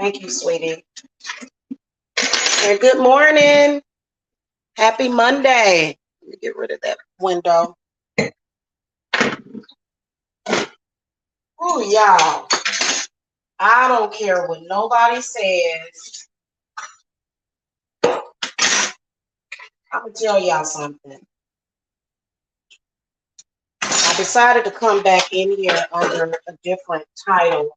Thank you, sweetie. And good morning. Happy Monday. Let me get rid of that window. Oh, y'all. I don't care what nobody says. I'm going to tell y'all something. I decided to come back in here under a different title.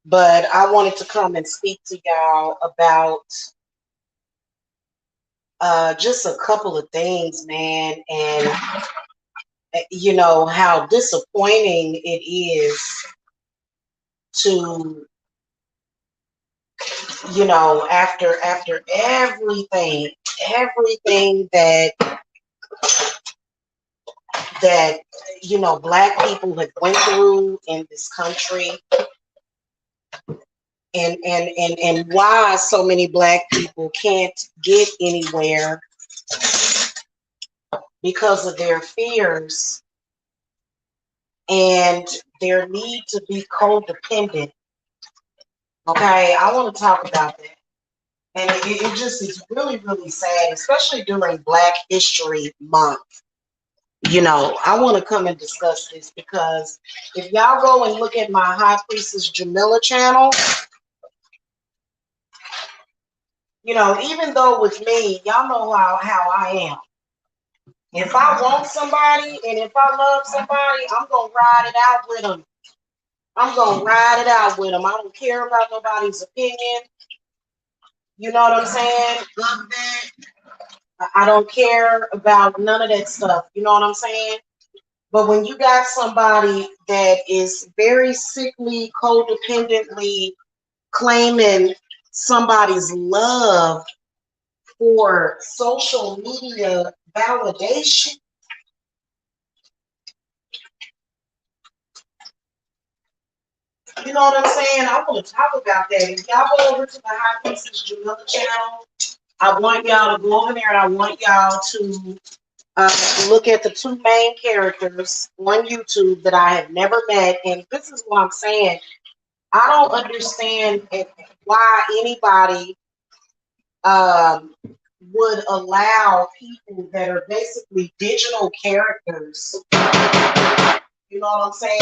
But I wanted to come and speak to y'all about just a couple of things, man. And, you know, how disappointing it is to, you know, after everything that you know Black people have went through in this country, and why so many Black people can't get anywhere because of their fears and their need to be codependent. Okay, I want to talk about that. And it just is really, really sad, especially during Black History Month. You know, I want to come and discuss this because if y'all go and look at my High Priestess Jamila channel, you know, even though with me, y'all know how I am. If I want somebody and if I love somebody, I'm going to ride it out with them. I'm going to ride it out with them. I don't care about nobody's opinion. You know what I'm saying? Good, bad. I don't care about none of that stuff. You know what I'm saying? But when you got somebody that is very sickly, codependently claiming somebody's love for social media validation, you know what I'm saying? I want to talk about that. If y'all go over to the High Priestess Jamila channel, I want y'all to go over there and I want y'all to look at the two main characters on YouTube that I have never met. And this is what I'm saying. I don't understand why anybody would allow people that are basically digital characters, you know what I'm saying,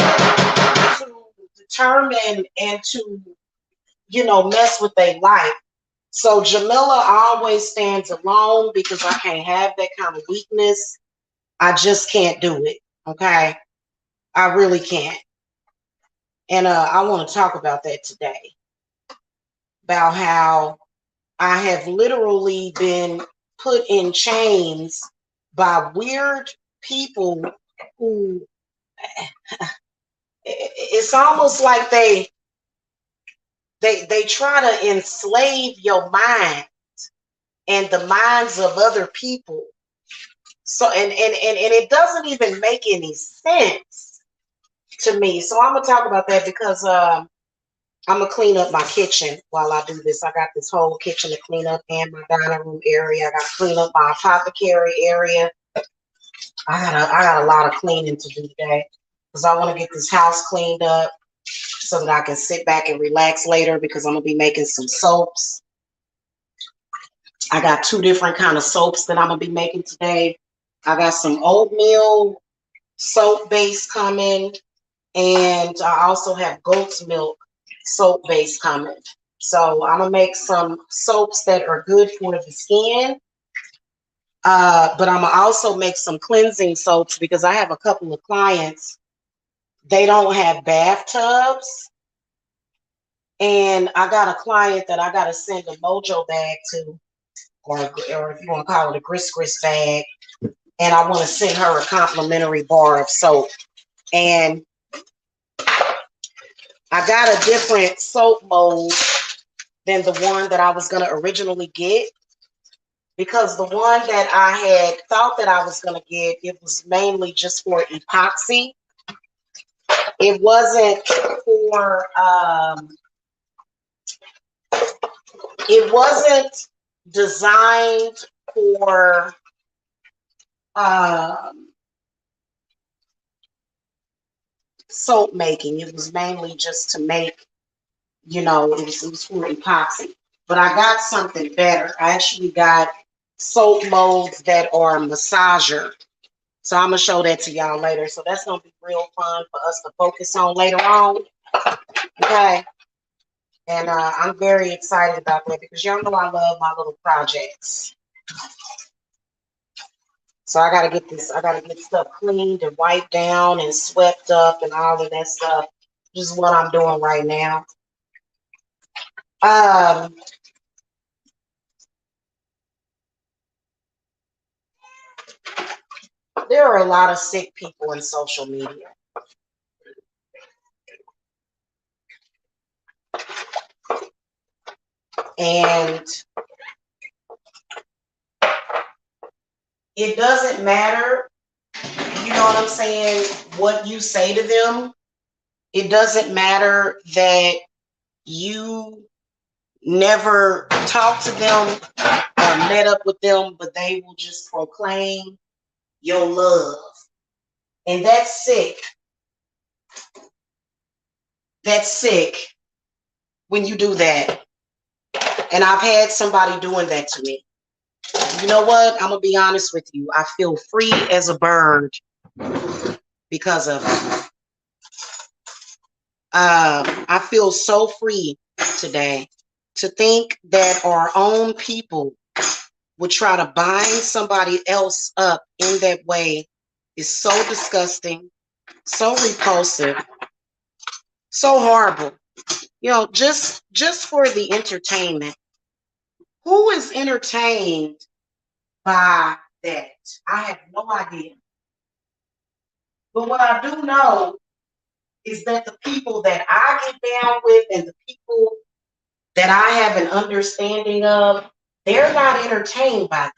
to determine and to, you know, mess with their life. So Jamila always stands alone because I can't have that kind of weakness. I just can't do it. Okay. I really can't. And I want to talk about that today. About how I have literally been put in chains by weird people who it's almost like they try to enslave your mind and the minds of other people. So and it doesn't even make any sense to me. So I'm gonna talk about that because I'm gonna clean up my kitchen while I do this. I got this whole kitchen to clean up and my dining room area. I gotta clean up my apothecary area. I got a lot of cleaning to do today because I want to get this house cleaned up so that I can sit back and relax later because I'm gonna be making some soaps. I got two different kind of soaps that I'm gonna be making today. I got some oatmeal soap base coming, and I also have goat's milk soap base coming. So I'm gonna make some soaps that are good for the skin. But I'm gonna also make some cleansing soaps because I have a couple of clients. They don't have bathtubs. And I got a client that I gotta send a mojo bag to, or if you want to call it a gris bag. And I want to send her a complimentary bar of soap. And I got a different soap mold than the one that I was going to originally get, because the one that I had thought that I was going to get, it was mainly just for epoxy. It wasn't for, it wasn't designed for, soap making. It was mainly just to make, it was for epoxy. But I got something better. I actually got soap molds that are massager. So I'm gonna show that to y'all later. So that's gonna be real fun for us to focus on later on. Okay. And I'm very excited about that because y'all know I love my little projects. So I gotta get this, I gotta get stuff cleaned and wiped down and swept up and all of that stuff. This is what I'm doing right now. There are a lot of sick people in social media. And it doesn't matter, you know what I'm saying, what you say to them. It doesn't matter that you never talked to them or met up with them, but they will just proclaim your love. And that's sick. That's sick when you do that. And I've had somebody doing that to me. You know what? I'm going to be honest with you. I feel free as a bird because of it. I feel so free today to think that our own people would try to bind somebody else up in that way is so disgusting, so repulsive, so horrible. Just for the entertainment. Who is entertained by that? I have no idea. But what I do know is that the people that I get down with and the people that I have an understanding of, they're not entertained by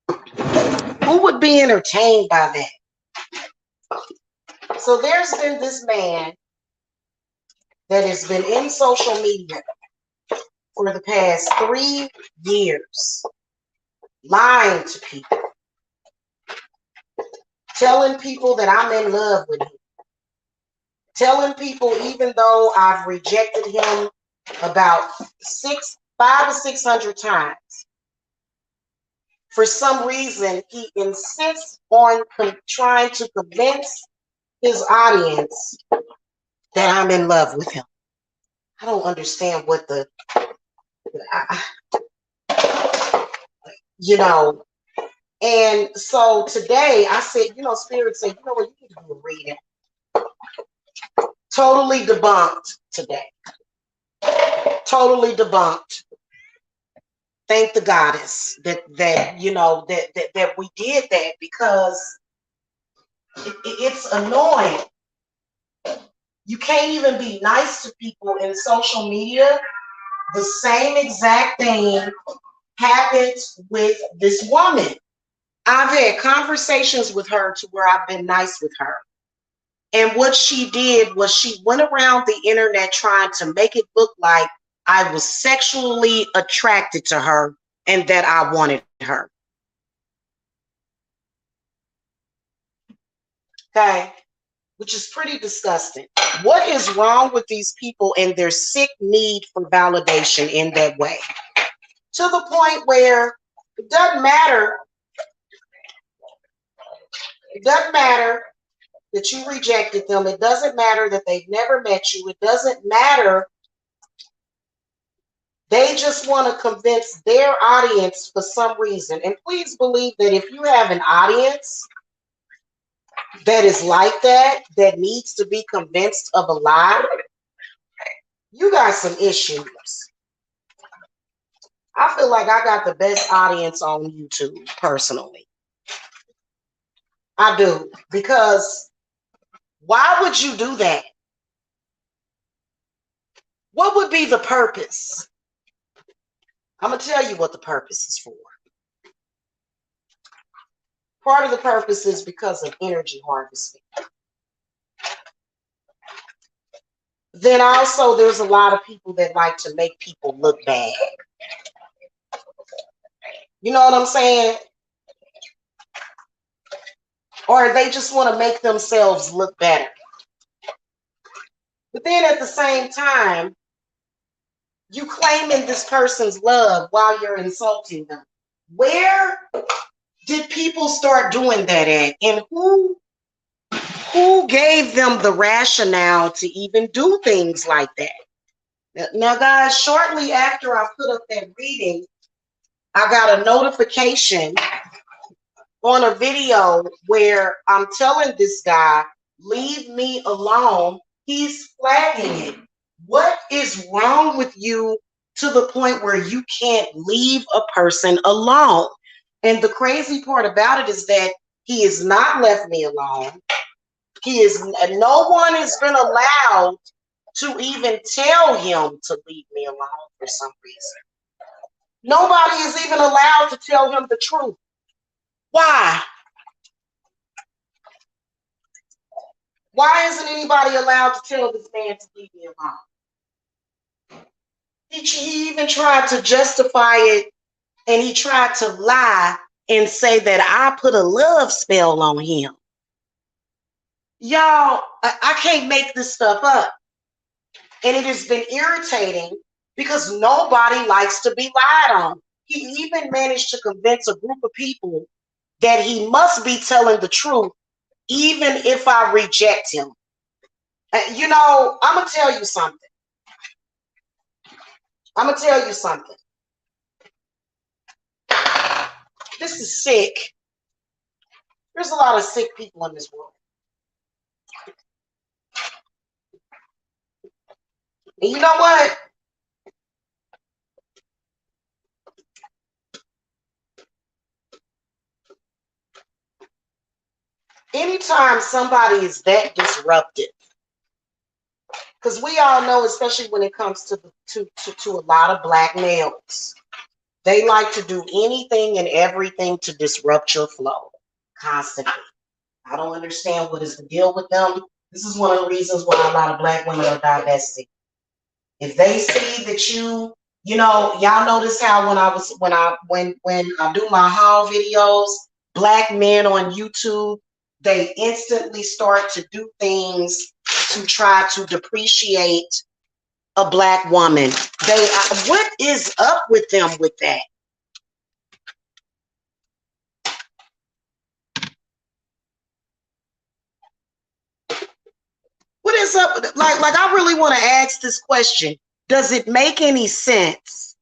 that. Who would be entertained by that? So there's been this man that has been in social media for the past 3 years, lying to people, telling people that I'm in love with him, telling people even though I've rejected him about 500 or 600 times, for some reason he insists on trying to convince his audience that I'm in love with him. I don't understand what And so today I said, Spirit said, what, you need to do a reading. Totally debunked today. Totally debunked. Thank the goddess that we did that, because it's annoying. You can't even be nice to people in social media. The same exact thing happened with this woman. I've had conversations with her to where I've been nice with her. And what she did was she went around the internet trying to make it look like I was sexually attracted to her and that I wanted her. Okay? Which is pretty disgusting. What is wrong with these people and their sick need for validation in that way? To the point where it doesn't matter. It doesn't matter that you rejected them. It doesn't matter that they've never met you. It doesn't matter. They just want to convince their audience for some reason. And please believe that if you have an audience that is like that needs to be convinced of a lie, you got some issues. I feel like I got the best audience on YouTube, personally. I do. Because why would you do that? What would be the purpose? I'm going to tell you what the purpose is for. Part of the purpose is because of energy harvesting. Then also there's a lot of people that like to make people look bad. You know what I'm saying? or they just want to make themselves look better. But then at the same time, you claiming this person's love while you're insulting them. Where did people start doing that at? And who gave them the rationale to even do things like that? Now, guys, shortly after I put up that reading, I got a notification on a video where I'm telling this guy, leave me alone. He's flagging it. What is wrong with you to the point where you can't leave a person alone? And the crazy part about it is that he has not left me alone. No one has been allowed to even tell him to leave me alone for some reason. Nobody is even allowed to tell him the truth. Why? Why isn't anybody allowed to tell this man to leave me alone? He even tried to justify it, and he tried to lie and say that I put a love spell on him. Y'all, I can't make this stuff up. And it has been irritating because nobody likes to be lied on. He even managed to convince a group of people that he must be telling the truth, even if I reject him. You know, I'm going to tell you something. This is sick. There's a lot of sick people in this world. And you know what? Anytime somebody is that disruptive, because we all know, especially when it comes to a lot of black males, they like to do anything and everything to disrupt your flow constantly. I don't understand what is the deal with them. This is one of the reasons why a lot of black women are divesting. If they see that you know, y'all notice how when I do my haul videos, black men on YouTube, they instantly start to do things to try to depreciate a black woman. What is up with them with that? What is up? Like I really want to ask this question. Does it make any sense?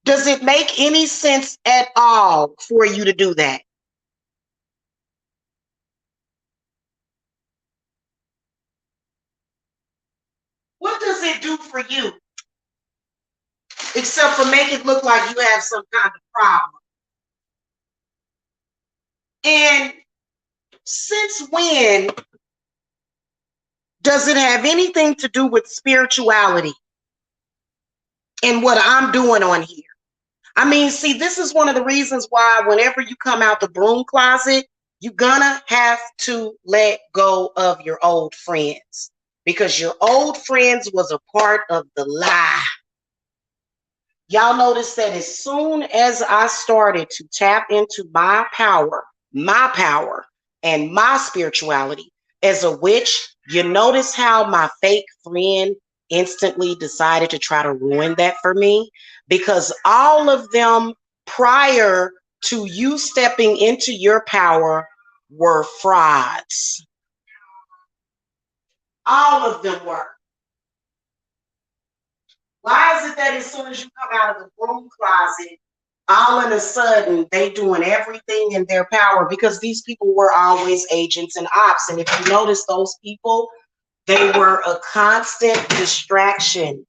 Does it make any sense at all for you to do that? What does it do for you? Except for make it look like you have some kind of problem. And since when does it have anything to do with spirituality and what I'm doing on here? I mean, see, this is one of the reasons why whenever you come out the broom closet, you're gonna have to let go of your old friends, because your old friends was a part of the lie. Y'all notice that as soon as I started to tap into my power, and my spirituality as a witch, you notice how my fake friend instantly decided to try to ruin that for me, because all of them prior to you stepping into your power were frauds. All of them were. Why is it that as soon as you come out of the broom closet, all of a sudden they doing everything in their power? Because these people were always agents and ops. And if you notice, those people, they were a constant distraction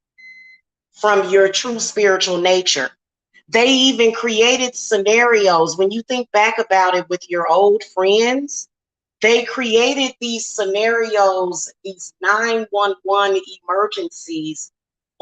from your true spiritual nature. They even created scenarios. When you think back about it with your old friends, they created these scenarios, these 911 emergencies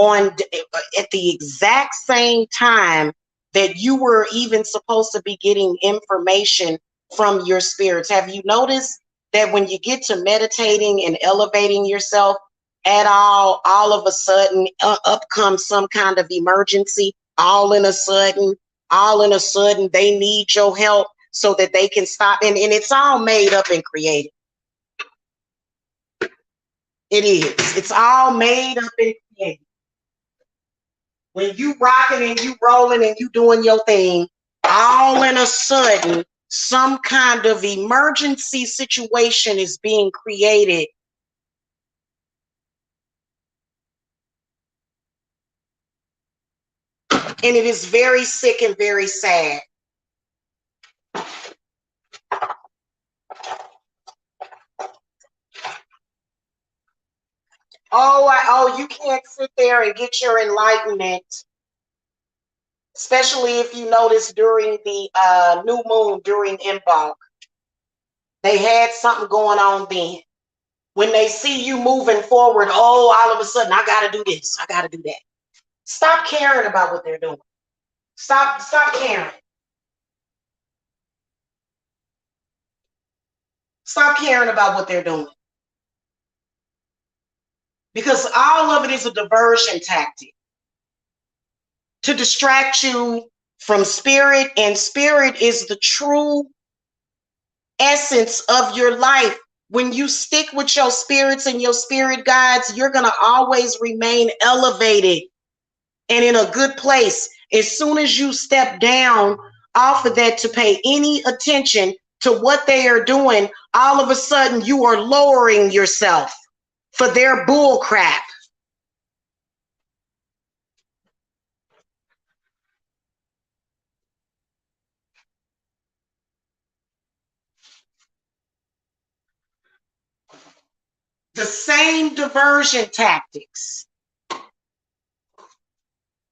at the exact same time that you were even supposed to be getting information from your spirits. Have you noticed that when you get to meditating and elevating yourself at all of a sudden up comes some kind of emergency all in a sudden? all in a sudden they need your help so that they can stop. And it's all made up and created. It is. It's all made up and created. When you rocking and you rolling and you doing your thing, all in a sudden, some kind of emergency situation is being created. And it is very sick and very sad. Oh, you can't sit there and get your enlightenment, especially if you notice during the new moon, during Imbolc. They had something going on then. When they see you moving forward, oh, all of a sudden, I got to do this. I got to do that. Stop caring about what they're doing. Stop caring. Stop caring about what they're doing. Because all of it is a diversion tactic to distract you from spirit, and spirit is the true essence of your life. When you stick with your spirits and your spirit guides, you're going to always remain elevated and in a good place. As soon as you step down off of that to pay any attention to what they are doing, all of a sudden you are lowering yourself for their bull crap. The same diversion tactics,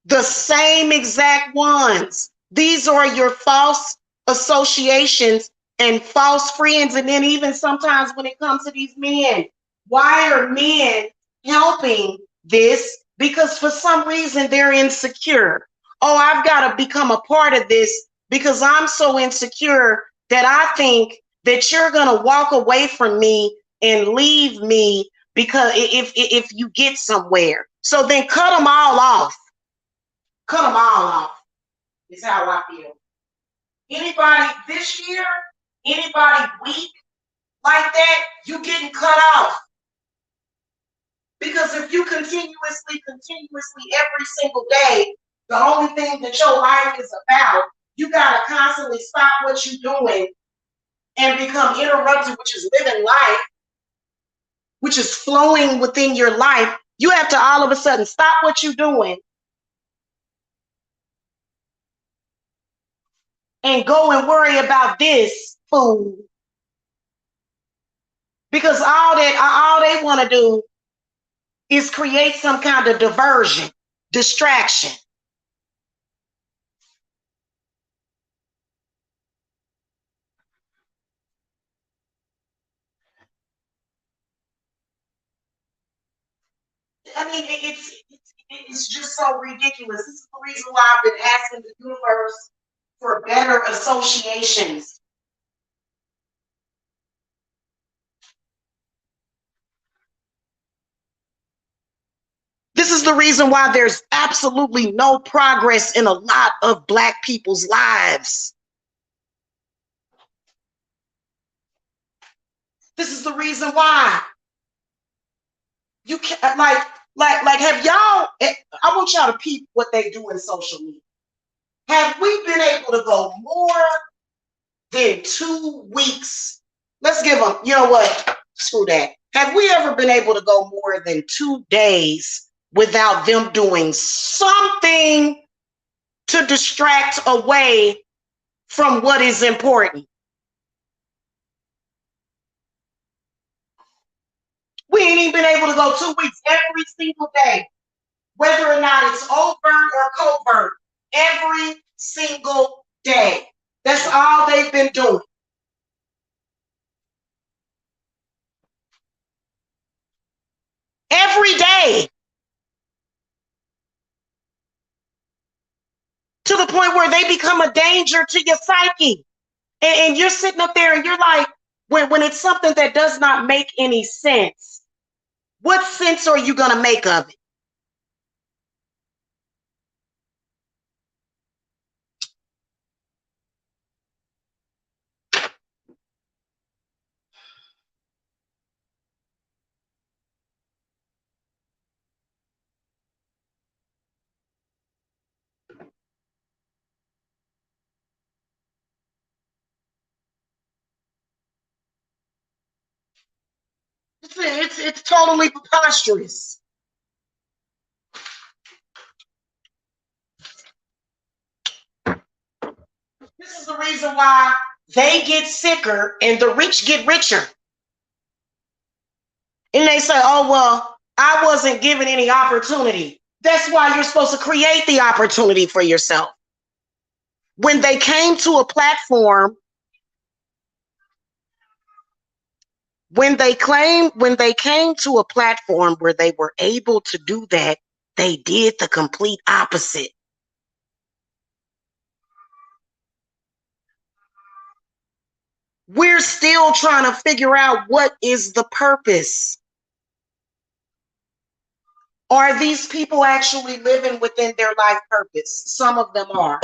the same exact ones. These are your false associations and false friends. And then even sometimes when it comes to these men, why are men helping this? Because for some reason they're insecure. Oh, I've got to become a part of this because I'm so insecure that I think that you're going to walk away from me and leave me because if you get somewhere. So then cut them all off. Cut them all off is how I feel. Anybody this year, anybody weak like that, you getting cut off. Because if you continuously every single day, the only thing that your life is about, you got to constantly stop what you're doing and become interrupted, which is living life, which is flowing within your life. You have to all of a sudden stop what you're doing and go and worry about this food. Because all they want to do is create some kind of diversion, distraction. I mean, it's just so ridiculous. This is the reason why I've been asking the universe for better associations. This is the reason why there's absolutely no progress in a lot of Black people's lives. This is the reason why. You can't like have y'all, I want y'all to peep what they do in social media. Have we been able to go more than 2 weeks? Let's give them, you know what? Screw that. Have we ever been able to go more than 2 days without them doing something to distract away from what is important? We ain't even been able to go 2 weeks every single day, whether or not it's overt or covert, every single day. That's all they've been doing. Every day. To the point where they become a danger to your psyche. And you're sitting up there and you're like, when it's something that does not make any sense, what sense are you going to make of it? It's totally preposterous. This is the reason why they get sicker and the rich get richer. And they say, oh, well, I wasn't given any opportunity. That's why you're supposed to create the opportunity for yourself. When they came to a platform, when they came to a platform where they were able to do that, they did the complete opposite. We're still trying to figure out what is the purpose. Are these people actually living within their life purpose? Some of them are.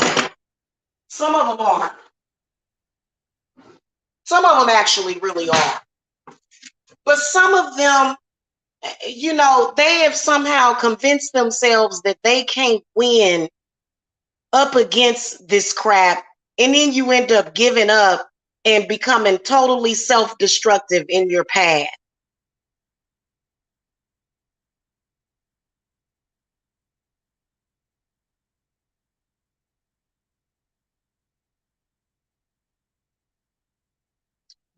Some of them are. Some of them actually really are. But some of them, you know, they have somehow convinced themselves that they can't win up against this crap. And then you end up giving up and becoming totally self-destructive in your path.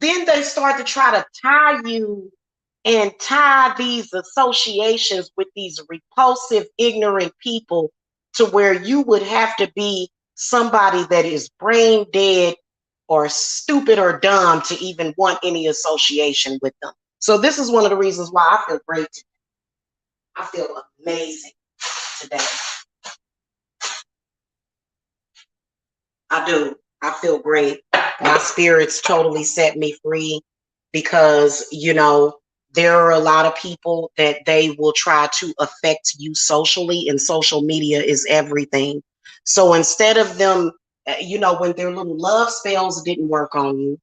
Then they start to try to tie you and tie these associations with these repulsive, ignorant people to where you would have to be somebody that is brain dead or stupid or dumb to even want any association with them. So this is one of the reasons why I feel great today. I feel amazing today. I do. I feel great. My spirits totally set me free because, you know, there are a lot of people that they will try to affect you socially, and social media is everything. So instead of them, you know, when their little love spells didn't work on you,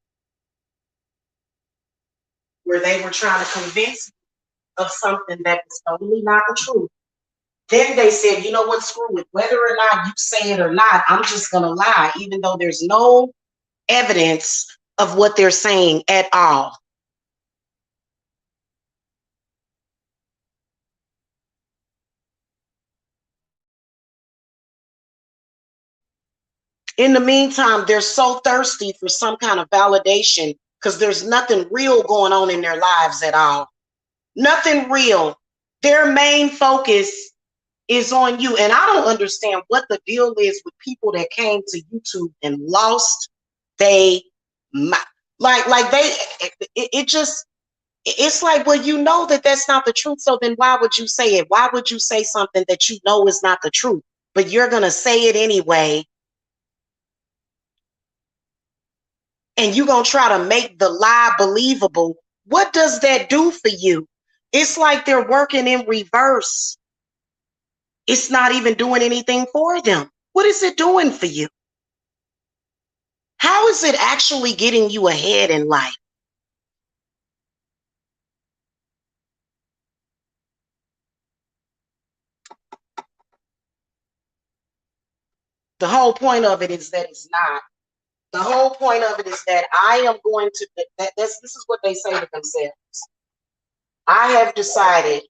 where they were trying to convince you of something that was totally not the truth, then they said, you know what, screw it. Whether or not you say it or not, I'm just going to lie, even though there's no evidence of what they're saying at all. In the meantime, they're so thirsty for some kind of validation because there's nothing real going on in their lives at all. Nothing real. Their main focus is on you. And I don't understand what the deal is with people that came to YouTube and lost they like they it just it's like, well, you know that that's not the truth, so then why would you say it? Why would you say something that you know is not the truth, but you're gonna say it anyway, and you're gonna try to make the lie believable? What does that do for you? It's like they're working in reverse. It's not even doing anything for them. What is it doing for you? How is it actually getting you ahead in life? The whole point of it is that it's not. The whole point of it is that I am going to, this is what they say to themselves. I have decided,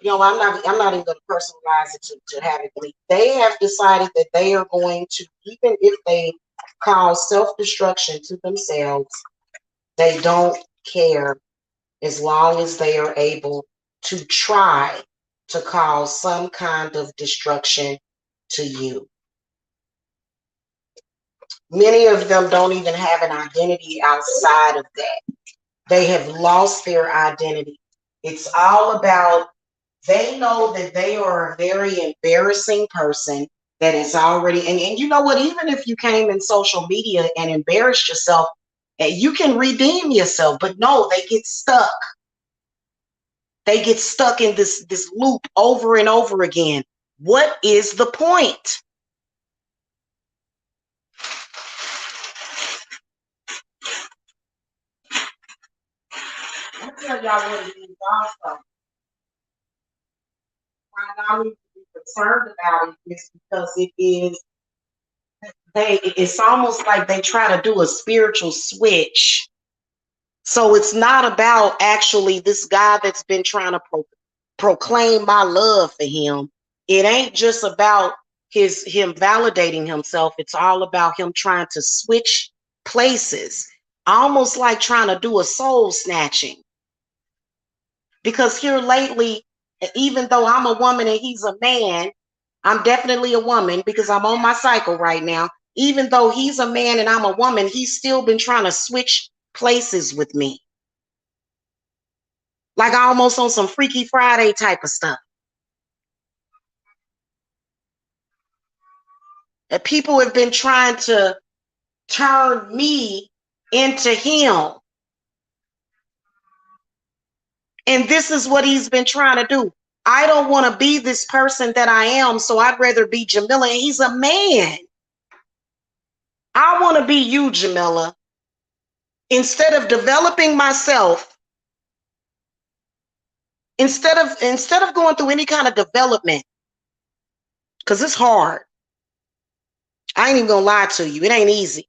you know, I'm not even going to personalize it to have it believe. They have decided that they are going to, even if they cause self-destruction to themselves, they don't care as long as they are able to try to cause some kind of destruction to you. Many of them don't even have an identity outside of that. They have lost their identity. It's all about, they know that they are a very embarrassing person that is already, and you know what, even if you came in social media and embarrassed yourself, you can redeem yourself, but no, they get stuck. They get stuck in this loop over and over again. What is the point? I'll tell y'all what it is also. Why I need to be concerned about it is because it is, it's almost like they try to do a spiritual switch. So it's not about actually this guy that's been trying to proclaim my love for him. It ain't just about him validating himself. It's all about him trying to switch places, almost like trying to do a soul snatching. Because here lately, even though I'm a woman and he's a man, I'm definitely a woman because I'm on my cycle right now. Even though he's a man and I'm a woman, he's still been trying to switch places with me. Like almost on some Freaky Friday type of stuff. That people have been trying to turn me into him. And this is what he's been trying to do. I don't want to be this person that I am, so I'd rather be Jamila. And he's a man. I want to be you, Jamila. Instead of developing myself, instead of going through any kind of development, because it's hard. I ain't even gonna lie to you. It ain't easy.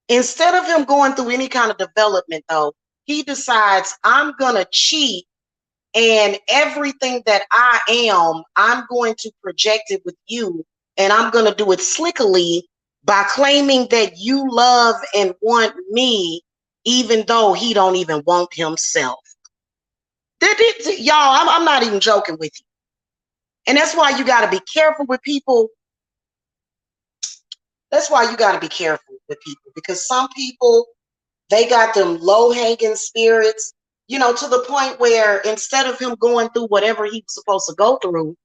Instead of him going through any kind of development, though, he decides I'm gonna cheat, and everything that I am, I'm going to project it with you, and I'm gonna do it slickly by claiming that you love and want me, even though he don't even want himself. Y'all, I'm not even joking with you. And that's why you got to be careful with people. That's why you got to be careful with people, because some people, they got them low-hanging spirits, you know, to the point where instead of him going through whatever he was supposed to go through,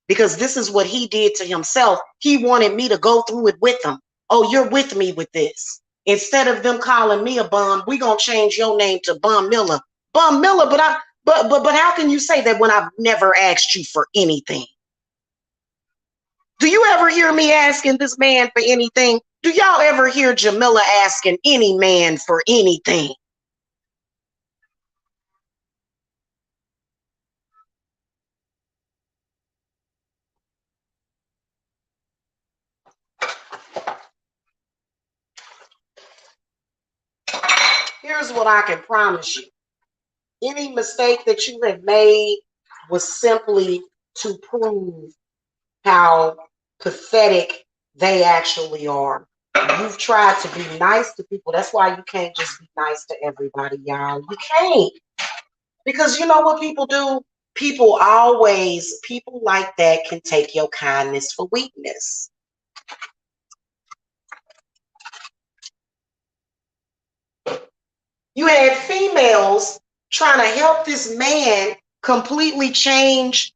because this is what he did to himself, he wanted me to go through it with him. Oh, you're with me with this. Instead of them calling me a bum, we gonna change your name to Bum Miller. Bum Miller, but how can you say that when I've never asked you for anything? Do you ever hear me asking this man for anything? Do y'all ever hear Jamila asking any man for anything? Here's what I can promise you. Any mistake that you have made was simply to prove how pathetic they actually are. You've tried to be nice to people. That's why you can't just be nice to everybody, y'all. You can't. Because you know what people do? People like that can take your kindness for weakness. You had females trying to help this man completely change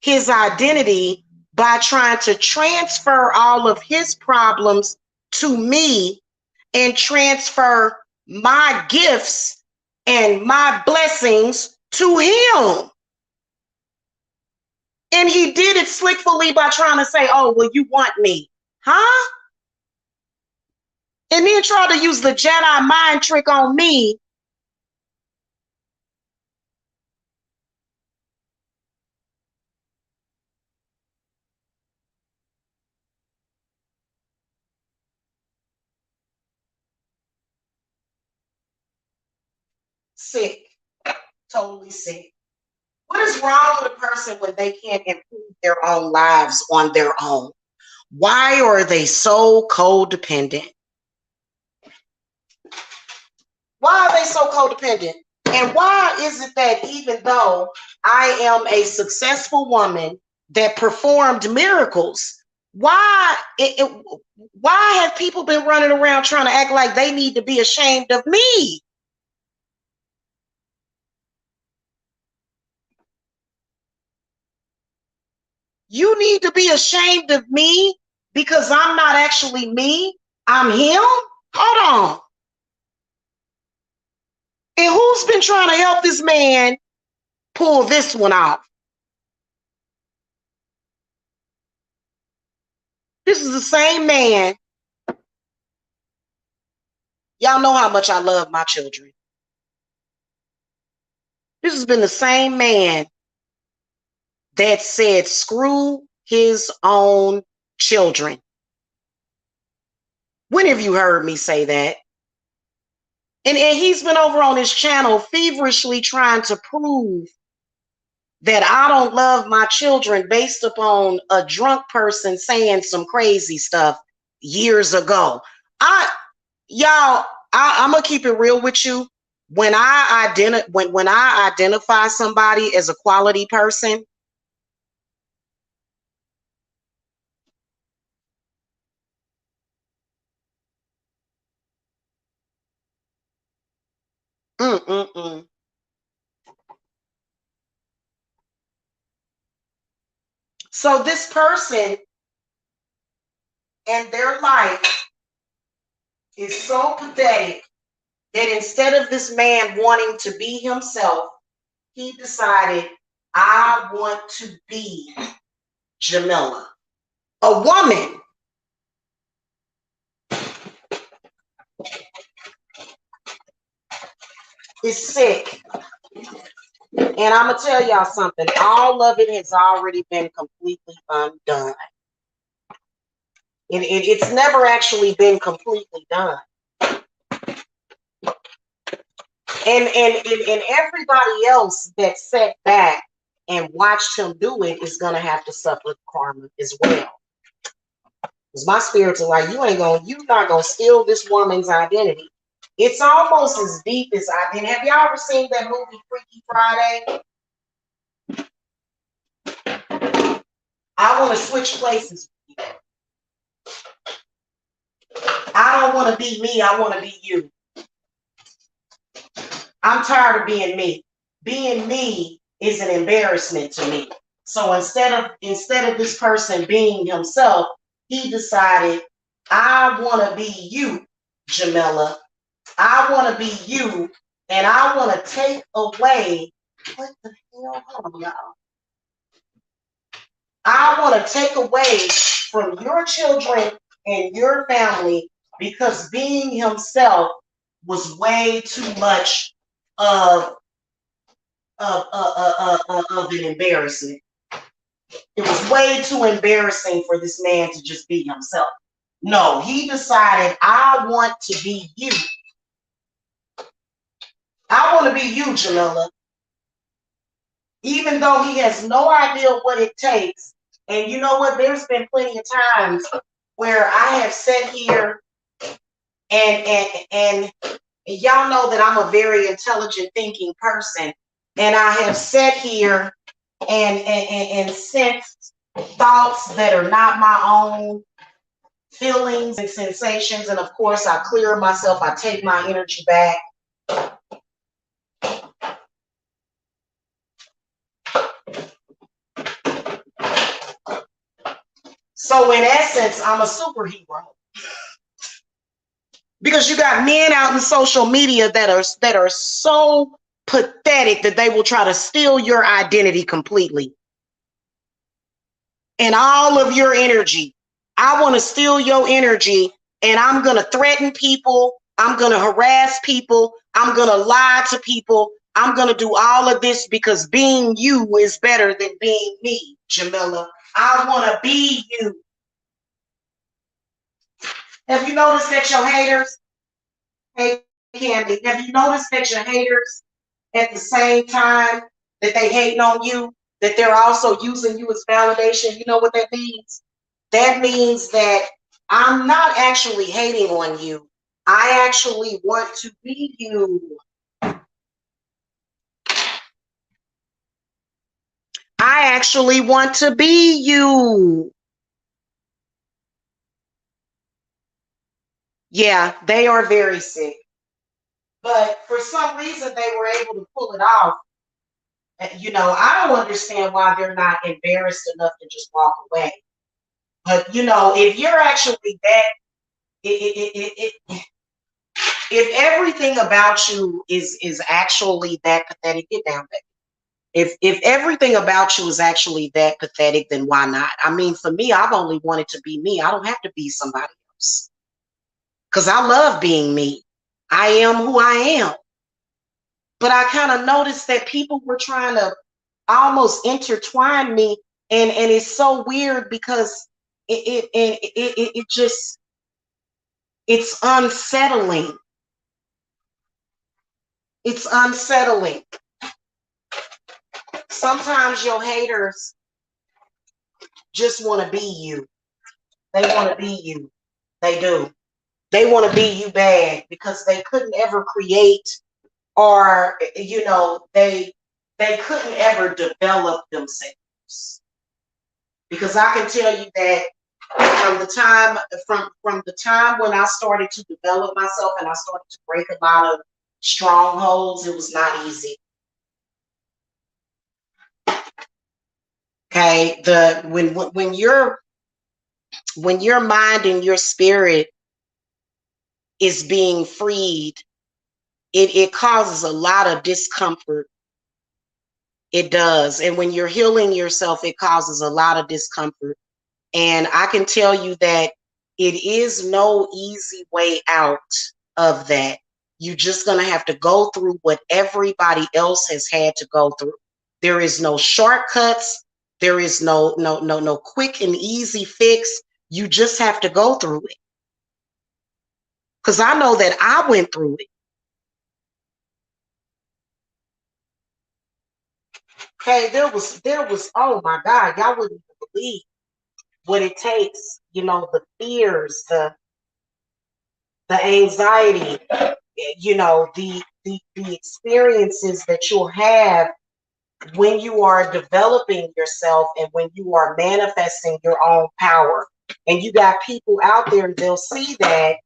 his identity by trying to transfer all of his problems to me and transfer my gifts and my blessings to him. And he did it slickfully by trying to say, oh, well, you want me. Huh? And then try to use the Jedi mind trick on me. Sick. Totally sick. What is wrong with a person when they can't improve their own lives on their own? Why are they so codependent? Why are they so codependent? And why is it that even though I am a successful woman that performed miracles, why have people been running around trying to act like they need to be ashamed of me? You need to be ashamed of me because I'm not actually me. I'm him? Hold on. And who's been trying to help this man pull this one off? This is the same man. Y'all know how much I love my children. This has been the same man that said, screw his own children. When have you heard me say that? And he's been over on his channel feverishly trying to prove that I don't love my children based upon a drunk person saying some crazy stuff years ago. I'm gonna keep it real with you. When I identify somebody as a quality person, mm-mm-mm. So this person and their life is so pathetic that instead of this man wanting to be himself, he decided, I want to be Jamila. A woman is sick. And I'm going to tell y'all something. All of it has already been completely undone. It's never actually been completely done. And everybody else that sat back and watched him do it is going to have to suffer karma as well. Because my spirits are like, you're not going to steal this woman's identity. It's almost as deep as identity. Have y'all ever seen that movie Freaky Friday? I want to switch places with you. I don't want to be me. I want to be you. I'm tired of being me. Being me is an embarrassment to me. So instead of this person being himself, he decided, I want to be you, Jamila. I want to be you, and I want to take away. What the hell? Hold on, y'all. I want to take away from your children and your family because being himself was way too much of an embarrassment. It was way too embarrassing for this man to just be himself. No, he decided, I want to be you. I want to be you, Jamila. Even though he has no idea what it takes. And you know what? There's been plenty of times where I have sat here and y'all know that I'm a very intelligent thinking person. And I have sat here and sensed thoughts that are not my own, feelings and sensations. And of course, I clear myself. I take my energy back. So in essence, I'm a superhero. Because you got men out in social media that are so pathetic that they will try to steal your identity completely. And all of your energy. I want to steal your energy, and I'm going to threaten people. I'm going to harass people. I'm going to lie to people. I'm going to do all of this because being you is better than being me, Jamila. I want to be you. Have you noticed that your haters, hey Candy, have you noticed that your haters at the same time that they hating on you, that they're also using you as validation? You know what that means? That means that I'm not actually hating on you. I actually want to be you. I actually want to be you. Yeah, they are very sick. But for some reason, they were able to pull it off. You know, I don't understand why they're not embarrassed enough to just walk away. But, you know, if you're actually that, if everything about you is actually that pathetic, get down, baby. If everything about you is actually that pathetic, then why not? I mean, for me, I've only wanted to be me. I don't have to be somebody else. Because I love being me. I am who I am. But I kind of noticed that people were trying to almost intertwine me. And it's so weird because it just, it's unsettling. It's unsettling. Sometimes your haters just want to be you. They want to be you. They do. They want to be you bad because they couldn't ever create, or they couldn't ever develop themselves. Because I can tell you that from the time when I started to develop myself and I started to break a lot of strongholds, it was not easy. Okay, when your mind and your spirit is being freed, it causes a lot of discomfort. It does. And when you're healing yourself, it causes a lot of discomfort. And I can tell you that it is no easy way out of that. You're just going to have to go through what everybody else has had to go through. There is no shortcuts. There is no quick and easy fix. You just have to go through it. Because I know that I went through it. Okay, there was, oh my God, y'all wouldn't believe what it takes, the fears, the anxiety, the experiences that you'll have when you are developing yourself and when you are manifesting your own power. And you got people out there, they'll see that,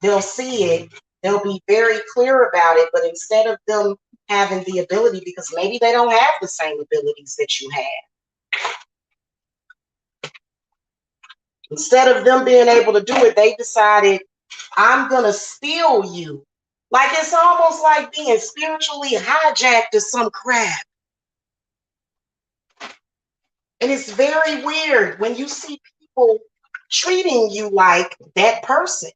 they'll see it, they'll be very clear about it, but instead of them having the ability, because maybe they don't have the same abilities that you have, instead of them being able to do it, they decided, I'm going to steal you. Like it's almost like being spiritually hijacked to some crap. And it's very weird when you see people treating you like that person.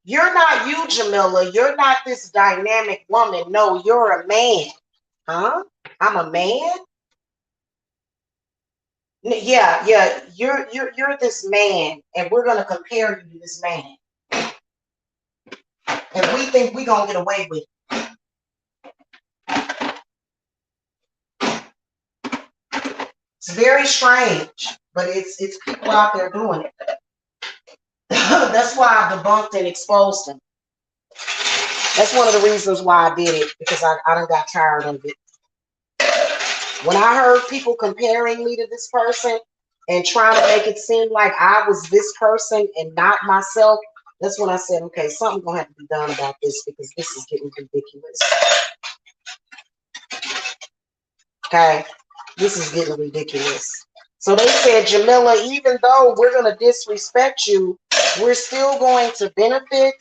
You're not you, Jamila. You're not this dynamic woman. No, you're a man. Huh? I'm a man? Yeah. You're this man, and we're gonna compare you to this man. And we think we're gonna get away with it. It's very strange, but it's people out there doing it. That's why I debunked and exposed them. That's one of the reasons why I did it, because I done got tired of it. When I heard people comparing me to this person and trying to make it seem like I was this person and not myself, that's when I said, okay, something's gonna have to be done about this, because this is getting ridiculous. Okay, this is getting ridiculous. So they said, Jamila, even though we're gonna disrespect you, we're still going to benefit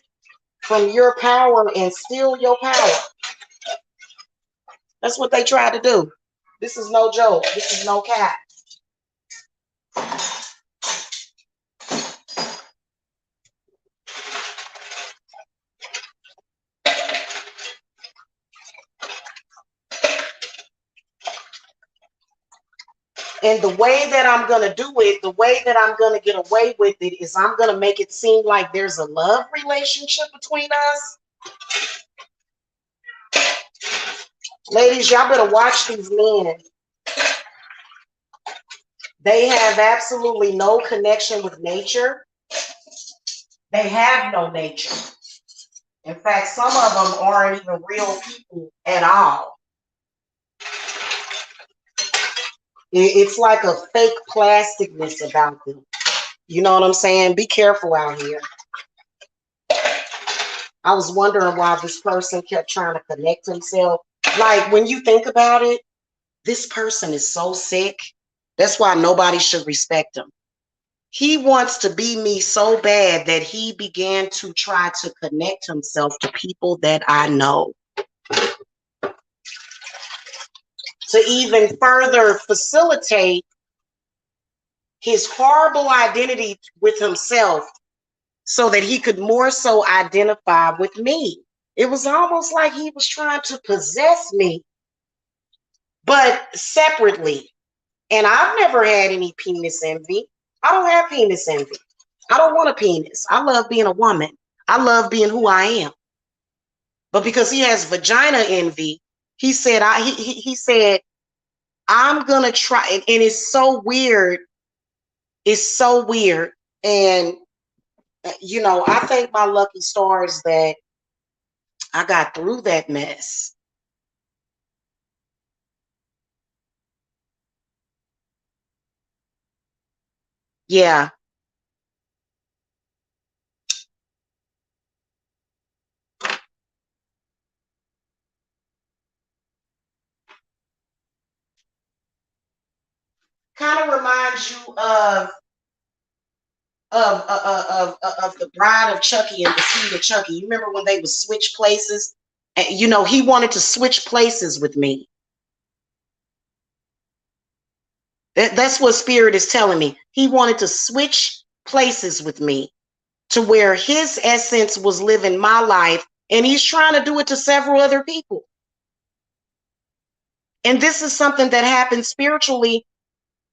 from your power and steal your power. That's what they tried to do. This is no joke. This is no cap. And the way that I'm going to do it, the way that I'm going to get away with it is I'm going to make it seem like there's a love relationship between us. Ladies, y'all better watch these men. They have absolutely no connection with nature. They have no nature. In fact, some of them aren't even real people at all. It's like a fake plasticness about them. You know what I'm saying? Be careful out here. I was wondering why this person kept trying to connect himself. Like, when you think about it, this person is so sick. That's why nobody should respect him. He wants to be me so bad that he began to try to connect himself to people that I know, to even further facilitate his horrible identity with himself so that he could more so identify with me. It was almost like he was trying to possess me, but separately. And I've never had any penis envy. I don't have penis envy. I don't want a penis. I love being a woman. I love being who I am. But because he has vagina envy, he said, he said, I'm gonna try, and it's so weird. It's so weird. And you know, I thank my lucky stars that I got through that mess. Yeah. Kind of reminds you of the Bride of Chucky and the Seed of Chucky. You remember when they would switch places? And, you know, he wanted to switch places with me. That's what Spirit is telling me. He wanted to switch places with me to where his essence was living my life, and he's trying to do it to several other people. And this is something that happens spiritually,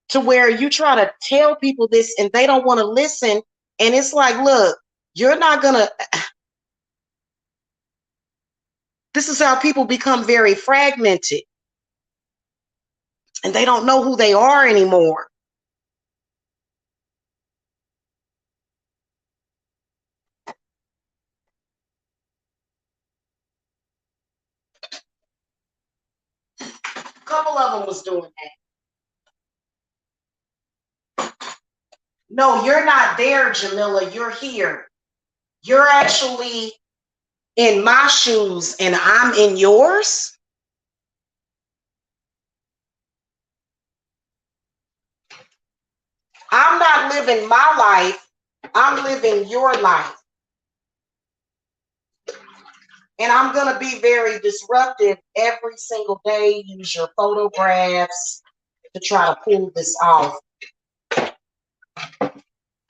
to where you try to tell people this and they don't want to listen. And it's like, look, you're not going to. This is how people become very fragmented and they don't know who they are anymore. A couple of them was doing that. No, you're not there, Jamila. You're here. You're actually in my shoes and I'm in yours. I'm not living my life. I'm living your life. And I'm going to be very disruptive every single day. Use your photographs to try to pull this off.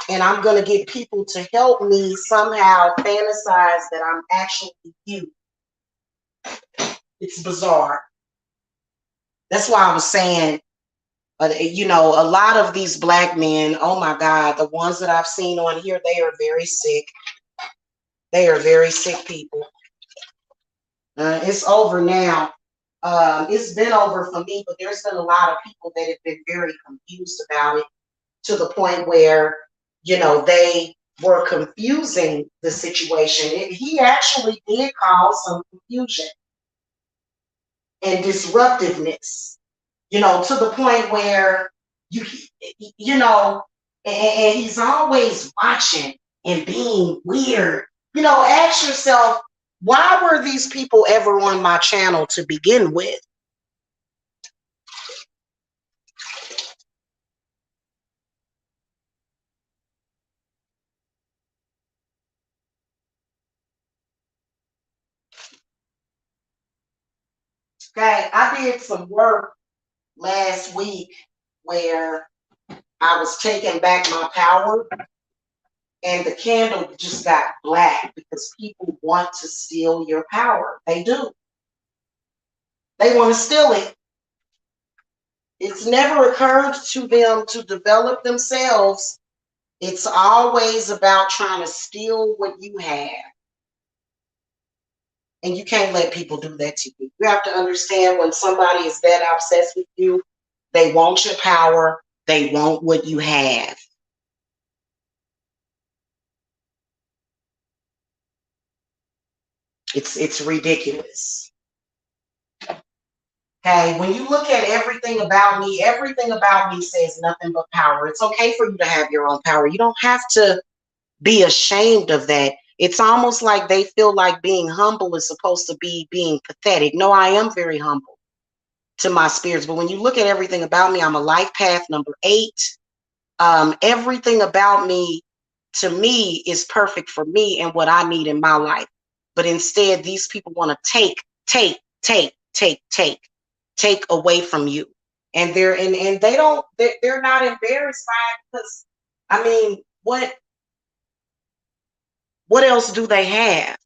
And I'm going to get people to help me somehow fantasize that I'm actually you. It's bizarre. That's why I was saying, you know, a lot of these black men, oh my God, the ones that I've seen on here, they are very sick. They are very sick people. It's over now. It's been over for me, but there's been a lot of people that have been very confused about it, to the point where, you know, they were confusing the situation. He actually did cause some confusion and disruptiveness, you know, to the point where you, you know, and he's always watching and being weird. You know, ask yourself, why were these people ever on my channel to begin with? Okay, I did some work last week where I was taking back my power, and the candle just got black because people want to steal your power. They do. They want to steal it. It's never occurred to them to develop themselves. It's always about trying to steal what you have. And you can't let people do that to you. You have to understand, when somebody is that obsessed with you, they want your power. They want what you have. It's ridiculous. Okay, when you look at everything about me says nothing but power. It's okay for you to have your own power. You don't have to be ashamed of that. It's almost like they feel like being humble is supposed to be being pathetic. No, I am very humble to my spirits. But when you look at everything about me, I'm a life path number 8. Everything about me, to me, is perfect for me and what I need in my life. But instead, these people want to take away from you. And they're not embarrassed by it, because I mean, what else do they have?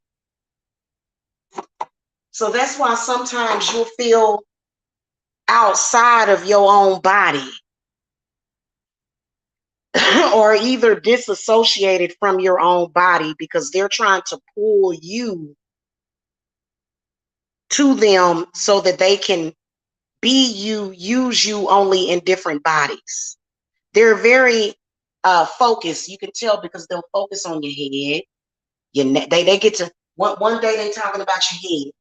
So that's why sometimes you'll feel outside of your own body or either disassociated from your own body because they're trying to pull you to them so that they can be you, use you only in different bodies. They're very focused. You can tell because they'll focus on your head. Your neck. They get to one day they talking about your head.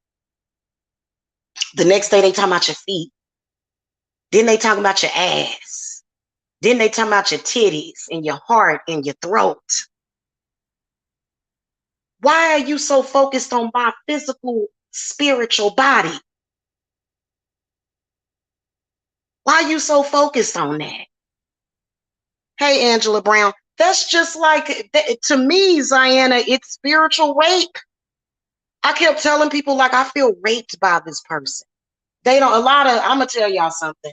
The next day they talking about your feet. Then they talking about your ass. Then they talking about your titties and your heart and your throat. Why are you so focused on my physical, spiritual body? Why are you so focused on that? Hey, Angela Brown, that's just like, to me, Ziana, it's spiritual rape. I kept telling people, like, I feel raped by this person. They don't, I'm going to tell y'all something.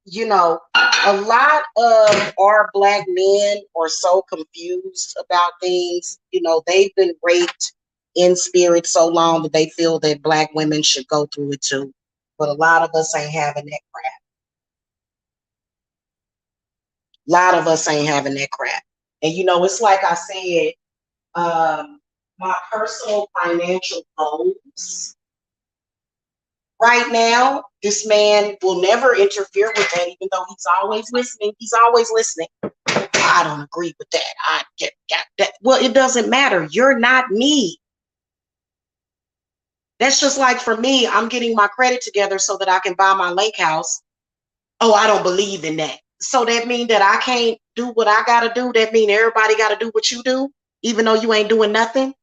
You know, a lot of our Black men are so confused about things. You know, they've been raped in spirit so long that they feel that Black women should go through it too. But a lot of us ain't having that crap. A lot of us ain't having that crap. And you know, it's like I said, my personal financial goals right now, this man will never interfere with that, even though he's always listening. He's always listening. I don't agree with that. I get that. Well, it doesn't matter. You're not me. That's just like for me, I'm getting my credit together so that I can buy my lake house. Oh, I don't believe in that. So that means that I can't do what I got to do. That means everybody got to do what you do, even though you ain't doing nothing.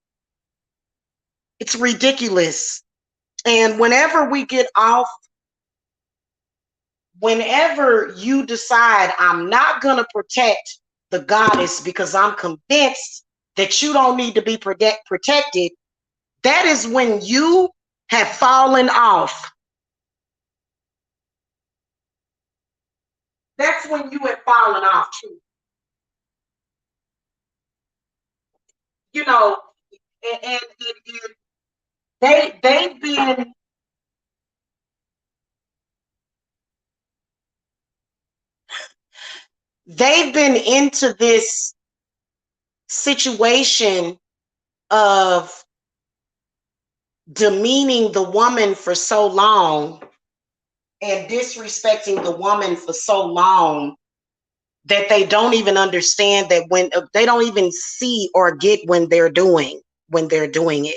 It's ridiculous. And whenever we get off, whenever you decide I'm not going to protect the goddess because I'm convinced that you don't need to be protected, that is when you have fallen off. That's when you have fallen off too. You know, and they've been into this situation of demeaning the woman for so long and disrespecting the woman for so long that they don't even understand that when they don't even see or get when they're doing it.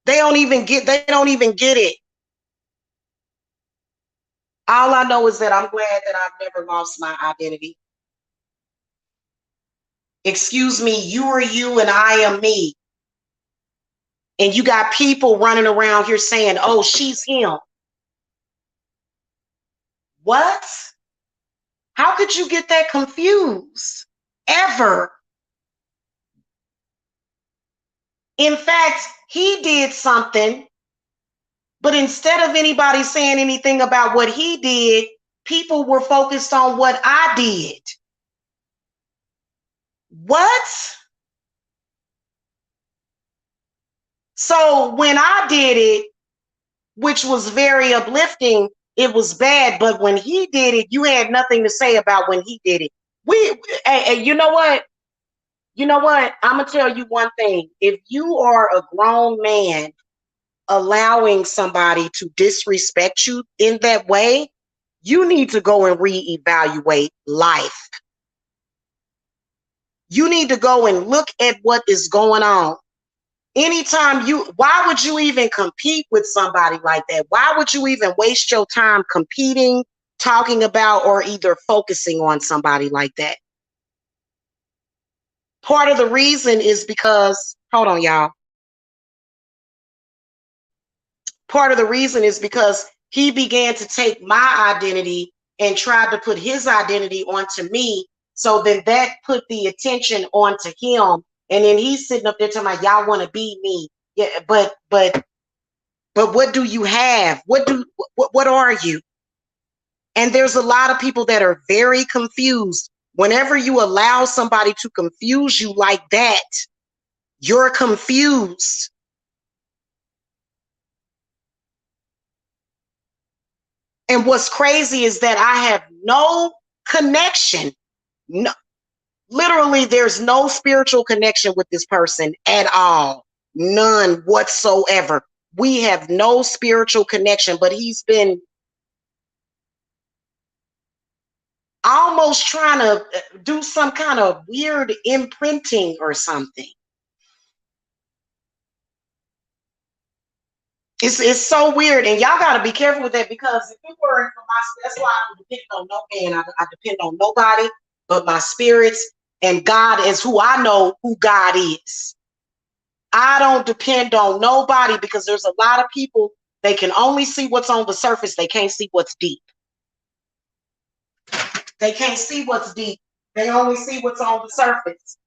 They don't even get it. All I know is that I'm glad that I've never lost my identity. Excuse me, you are you and I am me. And you got people running around here saying, oh, she's him. What? How could you get that confused? Ever? In fact, he did something, but instead of anybody saying anything about what he did, people were focused on what I did. What? So when I did it, which was very uplifting, it was bad. But when he did it, you had nothing to say about when he did it. Hey, you know what? You know what? I'm gonna tell you one thing. If you are a grown man allowing somebody to disrespect you in that way, you need to go and reevaluate life. You need to go and look at what is going on. Why would you even compete with somebody like that? Why would you even waste your time competing, talking about, or either focusing on somebody like that? Part of the reason is because, hold on, y'all. Part of the reason is because he began to take my identity and tried to put his identity onto me. So then that put the attention onto him. And then he's sitting up there telling me, y'all want to be me. Yeah, but what do you have? What are you? And there's a lot of people that are very confused. Whenever you allow somebody to confuse you like that, you're confused. And what's crazy is that I have no connection. No, literally, there's no spiritual connection with this person at all. None whatsoever. We have no spiritual connection, but he's been almost trying to do some kind of weird imprinting or something. It's so weird, and y'all got to be careful with that, because if it weren't for that's why I don't depend on no man. I depend on nobody but my spirits, and God is who I know who God is. I don't depend on nobody, because there's a lot of people, they can only see what's on the surface. They can't see what's deep. They can't see what's deep. They only see what's on the surface.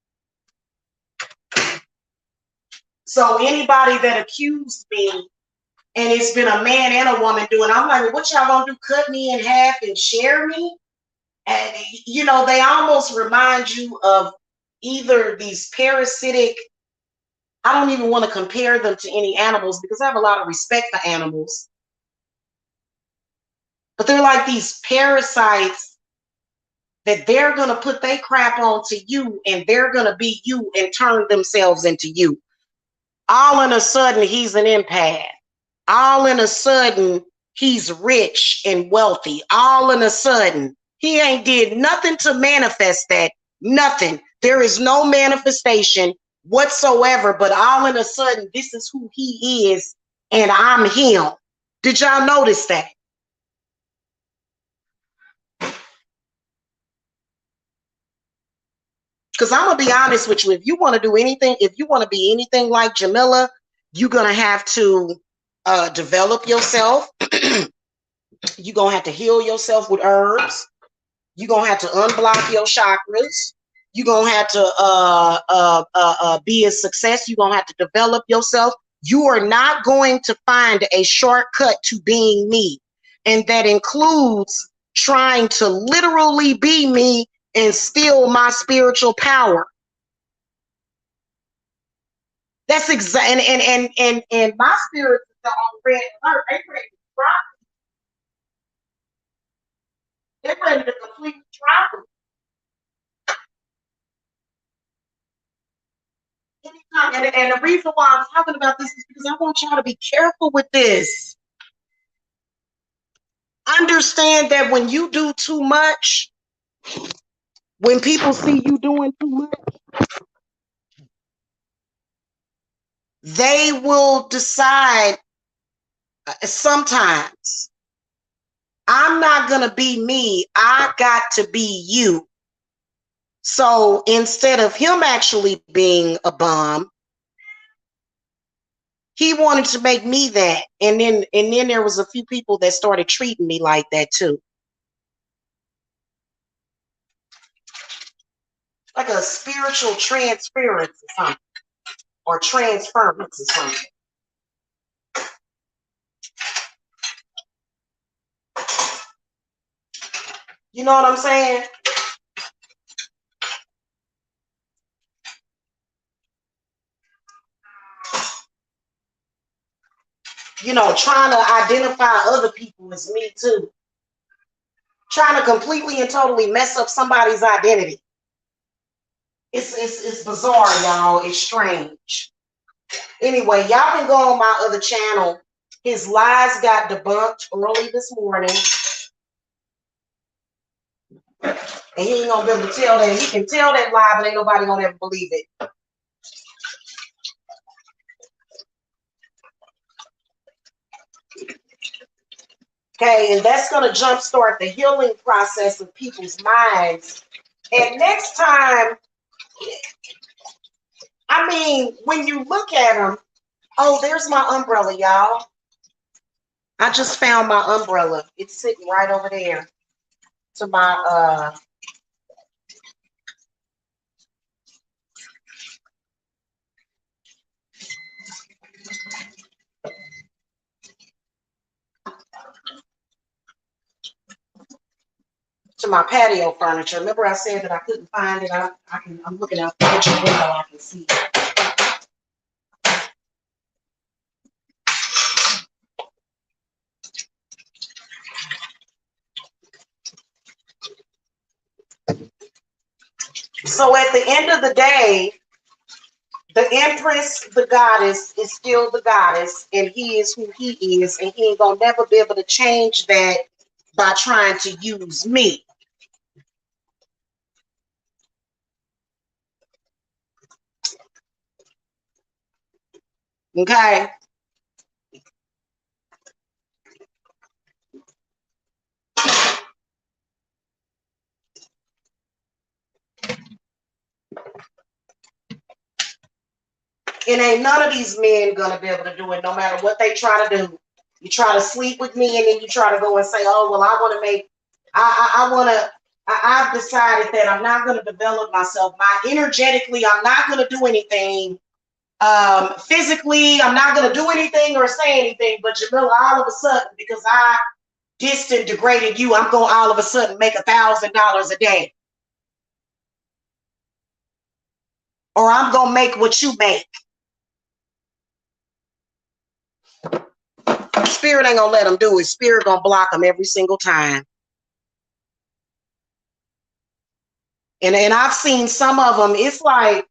So anybody that accused me, and it's been a man and a woman doing, I'm like, well, what y'all gonna do? Cut me in half and share me? And you know, they almost remind you of either these parasitic, I don't even want to compare them to any animals, because I have a lot of respect for animals. But they're like these parasites that they're going to put their crap onto you, and they're going to be you and turn themselves into you. All in a sudden, he's an empath. All in a sudden, he's rich and wealthy. All in a sudden, he ain't did nothing to manifest that. Nothing. There is no manifestation whatsoever, but all in a sudden, this is who he is, and I'm him. Did y'all notice that? Because I'm going to be honest with you. If you want to do anything, if you want to be anything like Jamila, you're going to have to develop yourself. You're going to have to heal yourself with herbs. You're going to have to unblock your chakras. You're going to have to be a success. You're going to have to develop yourself. You are not going to find a shortcut to being me. And that includes trying to literally be me and steal my spiritual power. That's exactly, and my spirits are on red alert. They ready to drop. They're ready to completely drop it. And the reason why I'm talking about this is because I want y'all to be careful with this. Understand that when you do too much, when people see you doing too much, they will decide sometimes, I'm not going to be me. I got to be you. So instead of him actually being a bum, he wanted to make me that. And then there was a few people that started treating me like that too. Like a spiritual transference or something. Or transference or something. You know what I'm saying? You know, trying to identify other people as me too. Trying to completely and totally mess up somebody's identity. It's bizarre, y'all. It's strange. Anyway, y'all can go on my other channel. His lies got debunked early this morning. And he ain't gonna be able to tell that. He can tell that lie, but ain't nobody gonna ever believe it. Okay, and that's gonna jumpstart the healing process of people's minds. And next time, I mean, when you look at them, oh, there's my umbrella, y'all. I just found my umbrella. It's sitting right over there to my patio furniture. Remember I said that I couldn't find it? I'm looking out the kitchen window, I can see it. So at the end of the day, the Empress, the goddess, is still the goddess, and he is who he is, and he ain't gonna never be able to change that by trying to use me. Okay? And ain't none of these men gonna be able to do it no matter what they try to do. You try to sleep with me and then you try to go and say, oh, well, I want to make, I want to, I've decided that I'm not going to develop myself. Energetically, I'm not going to do anything. Physically, I'm not going to do anything or say anything. But Jamila, all of a sudden, because I distant degraded you, I'm going to all of a sudden make $1,000 a day. Or I'm going to make what you make. Spirit ain't gonna let them do it. Spirit gonna block them every single time. And I've seen some of them. It's like,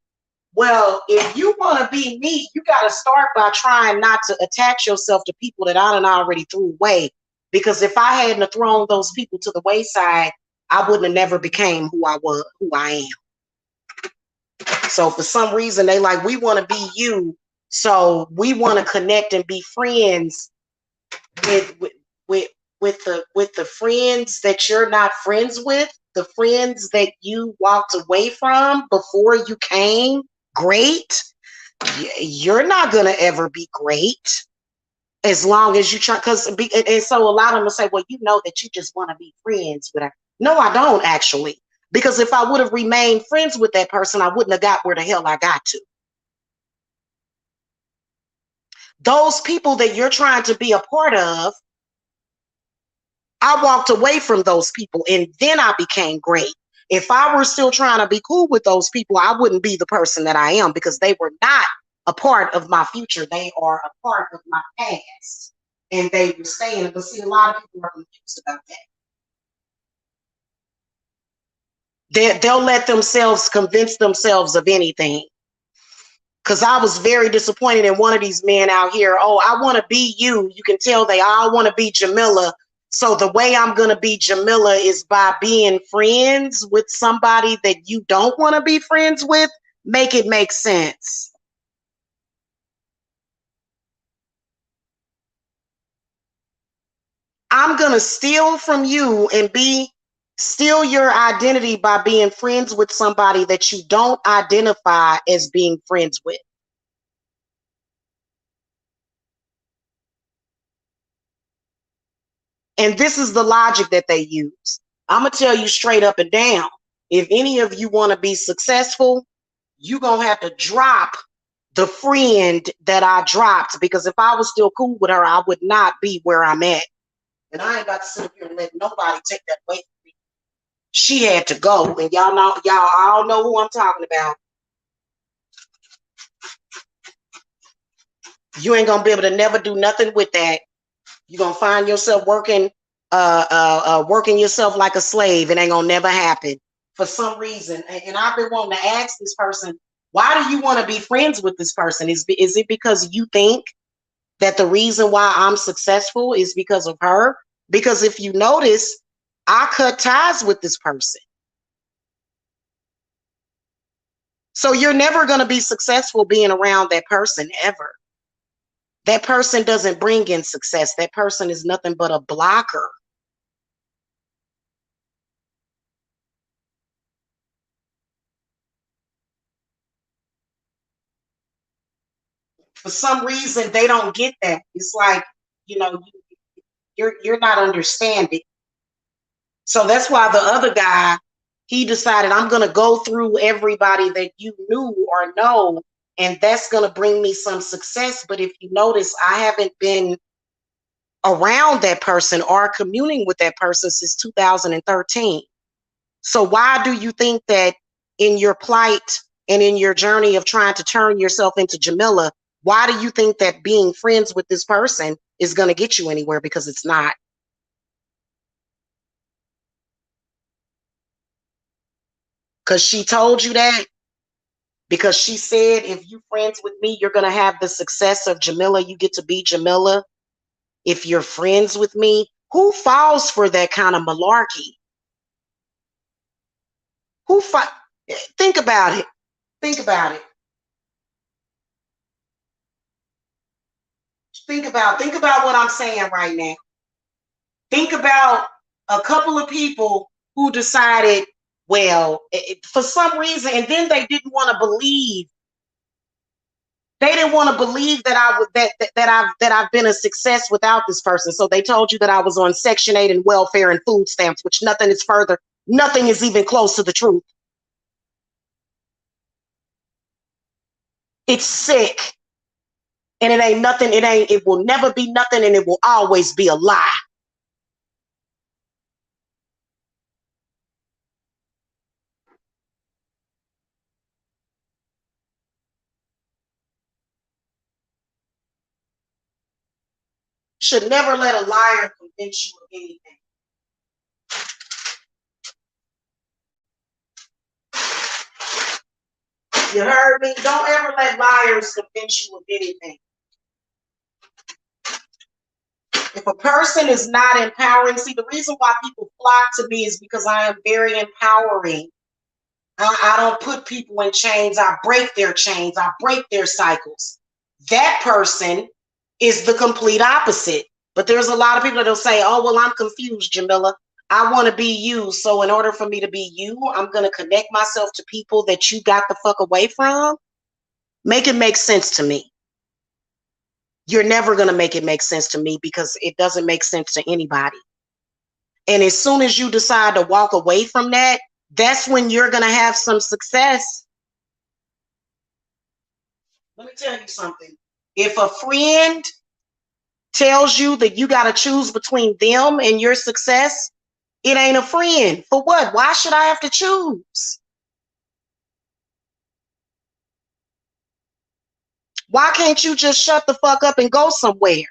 well, if you want to be me, you got to start by trying not to attach yourself to people that I done already threw away. Because if I hadn't thrown those people to the wayside, I wouldn't have never became who I was, who I am. So for some reason, they like, we want to be you. So we want to connect and be friends with the friends that you're not friends with, the friends that you walked away from before you came great. You're not gonna ever be great as long as you try. And so a lot of them will say, well, you know that you just want to be friends with her. No, I don't actually, because if I would have remained friends with that person, I wouldn't have got where the hell I got to. Those people that you're trying to be a part of, I walked away from those people and then I became great. If I were still trying to be cool with those people, I wouldn't be the person that I am, because they were not a part of my future. They are a part of my past, and they were staying. But see, a lot of people are confused about that. They'll let themselves convince themselves of anything. Because I was very disappointed in one of these men out here. Oh, I want to be you. You can tell they all want to be Jamila. So the way I'm going to be Jamila is by being friends with somebody that you don't want to be friends with. Make it make sense. I'm going to steal from you and steal your identity by being friends with somebody that you don't identify as being friends with. And this is the logic that they use. I'm going to tell you straight up and down. If any of you want to be successful, you're going to have to drop the friend that I dropped, because if I was still cool with her, I would not be where I'm at. And I ain't got to sit up here and let nobody take that away from me. She had to go. And y'all all know who I'm talking about. You ain't going to be able to never do nothing with that. You're going to find yourself working yourself like a slave. It ain't going to never happen for some reason. And I've been wanting to ask this person, why do you want to be friends with this person? Is it because you think that the reason why I'm successful is because of her? Because if you notice, I cut ties with this person. So you're never going to be successful being around that person ever. That person doesn't bring in success. That person is nothing but a blocker. For some reason, they don't get that. It's like, you're not understanding. So that's why the other guy, he decided, I'm going to go through everybody that you knew or know, and that's going to bring me some success. But if you notice, I haven't been around that person or communing with that person since 2013. So why do you think that in your plight and in your journey of trying to turn yourself into Jamila, why do you think that being friends with this person is going to get you anywhere? Because it's not. Because she told you that? Because she said, if you friends with me, you're going to have the success of Jamila. You get to be Jamila if you're friends with me. Who falls for that kind of malarkey? Think about it. Think about it. Think about what I'm saying right now. Think about a couple of people who decided, well, for some reason, and then they didn't want to believe. They didn't want to believe that I've been a success without this person. So they told you that I was on Section 8 and welfare and food stamps, which nothing is even close to the truth. It's sick. And it ain't nothing, it will never be nothing, and it will always be a lie. You should never let a liar convince you of anything. You heard me? Don't ever let liars convince you of anything. If a person is not empowering, see, the reason why people flock to me is because I am very empowering. I don't put people in chains. I break their chains. I break their cycles. That person is the complete opposite. But there's a lot of people that'll say, oh, well, I'm confused, Jamila. I want to be you. So in order for me to be you, I'm going to connect myself to people that you got the fuck away from. Make it make sense to me. You're never going to make it make sense to me because it doesn't make sense to anybody. And as soon as you decide to walk away from that, that's when you're going to have some success. Let me tell you something. If a friend tells you that you got to choose between them and your success, it ain't a friend. For what? Why should I have to choose? Why can't you just shut the fuck up and go somewhere?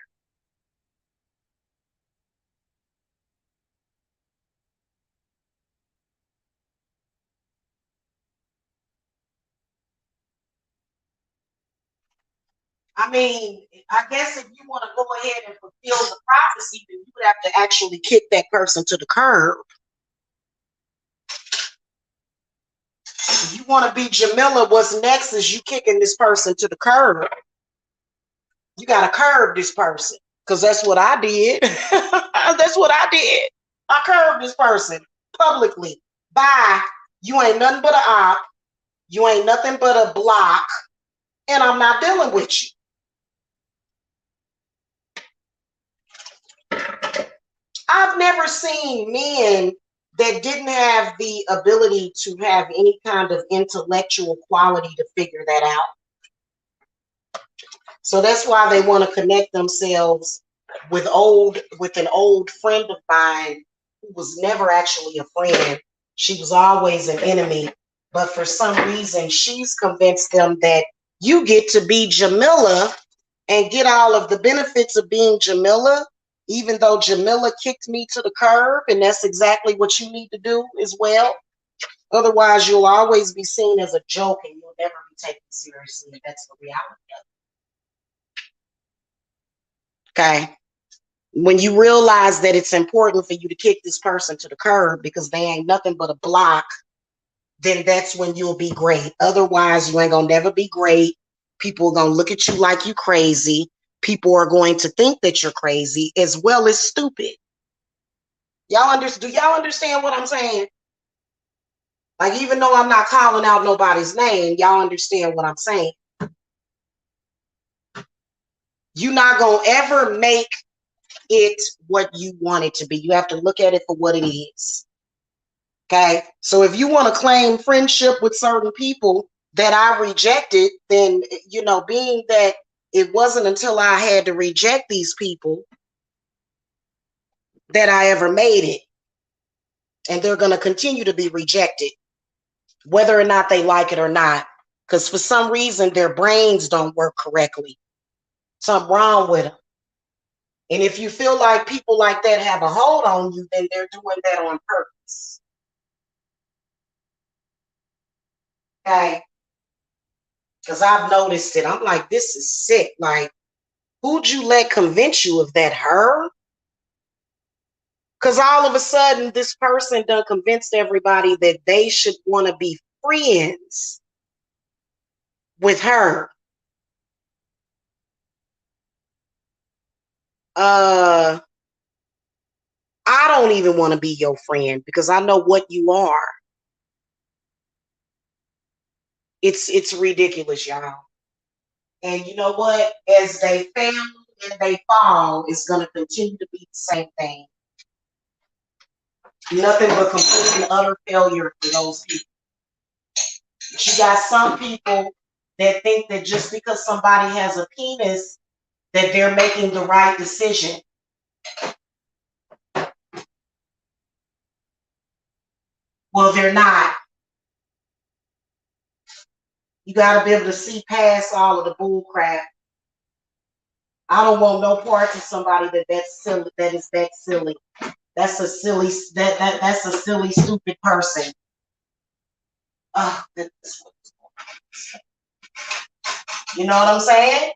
I mean, I guess if you want to go ahead and fulfill the prophecy, then you would have to actually kick that person to the curb. If you want to be Jamila, what's next is you kicking this person to the curb. You got to curb this person because that's what I did. That's what I did. I curbed this person publicly. Bye. You ain't nothing but an op. You ain't nothing but a block. And I'm not dealing with you. I've never seen men that didn't have the ability to have any kind of intellectual quality to figure that out. So that's why they want to connect themselves with an old friend of mine who was never actually a friend. She was always an enemy. But for some reason, she's convinced them that you get to be Jamila and get all of the benefits of being Jamila, even though Jamila kicked me to the curb, and that's exactly what you need to do as well. Otherwise, you'll always be seen as a joke and you'll never be taken seriously. That's the reality of it. Okay? When you realize that it's important for you to kick this person to the curb because they ain't nothing but a block, then that's when you'll be great. Otherwise, you ain't gonna never be great. People are gonna look at you like you crazy. People are going to think that you're crazy as well as stupid. Do y'all understand what I'm saying? Like, even though I'm not calling out nobody's name, y'all understand what I'm saying. You're not gonna ever make it what you want it to be. You have to look at it for what it is. Okay, so if you want to claim friendship with certain people that I rejected, then, being that it wasn't until I had to reject these people that I ever made it. And they're going to continue to be rejected, whether or not they like it or not, because for some reason their brains don't work correctly. Something wrong with them. And if you feel like people like that have a hold on you, then they're doing that on purpose. Okay. Because I've noticed it. I'm like, this is sick. Like, who'd you let convince you of that? Her? Because all of a sudden, this person done convinced everybody that they should want to be friends with her. I don't even want to be your friend because I know what you are. It's ridiculous, y'all. And you know what? As they fail and they fall, it's going to continue to be the same thing. Nothing but complete and utter failure for those people. But you got some people that think that just because somebody has a penis, that they're making the right decision. Well, they're not. You got to be able to see past all of the bull crap. I don't want no parts of somebody that's silly. That is that silly. That's a silly. That's a silly, stupid person. You know what I'm saying?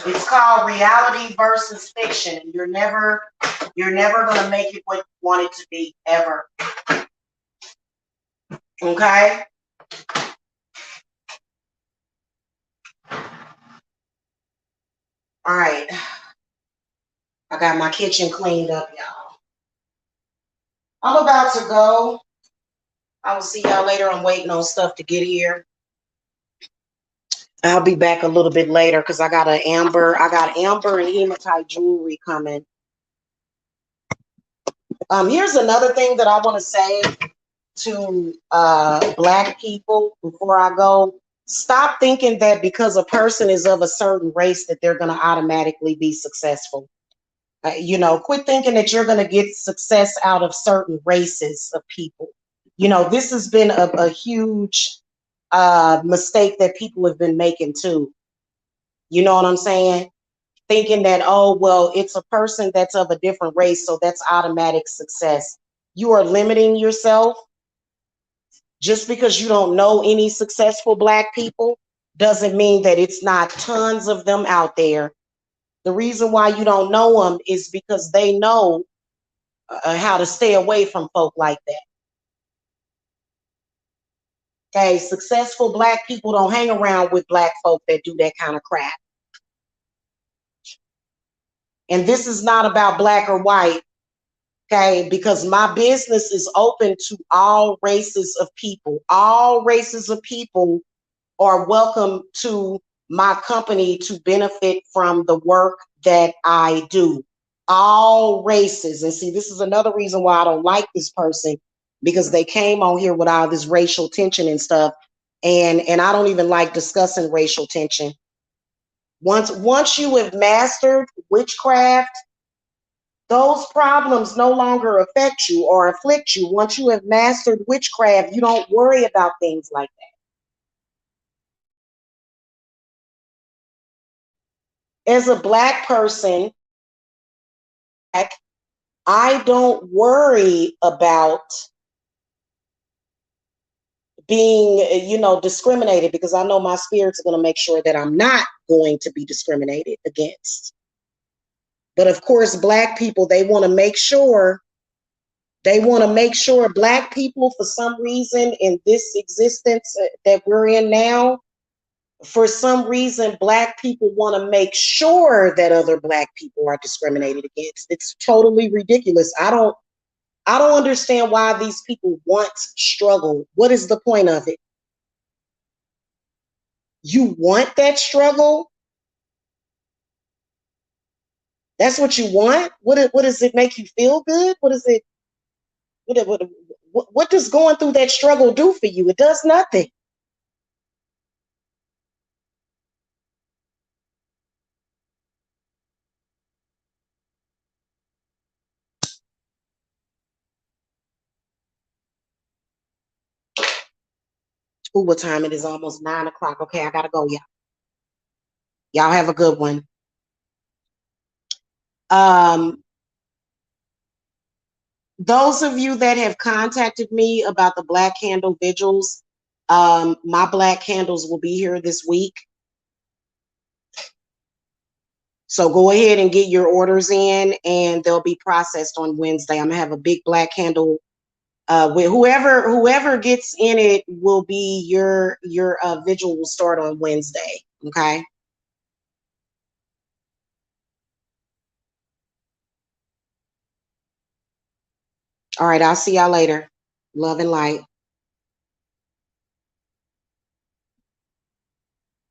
It's called reality versus fiction. You're never gonna make it what you want it to be ever. Okay? All right. I got my kitchen cleaned up, y'all. I'm about to go. I will see y'all later. I'm waiting on stuff to get here. I'll be back a little bit later because I got amber and hematite jewelry coming. Here's another thing that I want to say to Black people before I go. Stop thinking that because a person is of a certain race that they're going to automatically be successful. Quit thinking that you're going to get success out of certain races of people. This has been a huge mistake that people have been making too. You know what I'm saying? Thinking that, oh, well, it's a person that's of a different race, so that's automatic success. You are limiting yourself. Just because you don't know any successful Black people doesn't mean that it's not tons of them out there. The reason why you don't know them is because they know how to stay away from folk like that. Okay, successful Black people don't hang around with Black folk that do that kind of crap. And this is not about Black or white. Okay, because my business is open to all races of people. All races of people are welcome to my company to benefit from the work that I do. All races. And see, this is another reason why I don't like this person, because they came on here with all this racial tension and stuff. And I don't even like discussing racial tension. Once you have mastered witchcraft, those problems no longer affect you or afflict you. Once you have mastered witchcraft, you don't worry about things like that. As a Black person, I don't worry about being, discriminated, because I know my spirits are going to make sure that I'm not going to be discriminated against. But of course, Black people, they want to make sure Black people, for some reason in this existence that we're in now, for some reason, Black people want to make sure that other Black people are discriminated against. It's totally ridiculous. I don't understand why these people want struggle. What is the point of it? You want that struggle? That's what you want? What does it make you feel good? What is it? What does going through that struggle do for you? It does nothing. Ooh, what time it is? Almost 9 o'clock. Okay, I gotta go, y'all. Y'all have a good one. Um, Those of you that have contacted me about the black candle vigils, my black candles will be here this week. So go ahead and get your orders in, and they'll be processed on Wednesday. I'm gonna have a big black candle. With whoever gets in it will be your vigil will start on Wednesday. Okay. All right. I'll see y'all later. Love and light.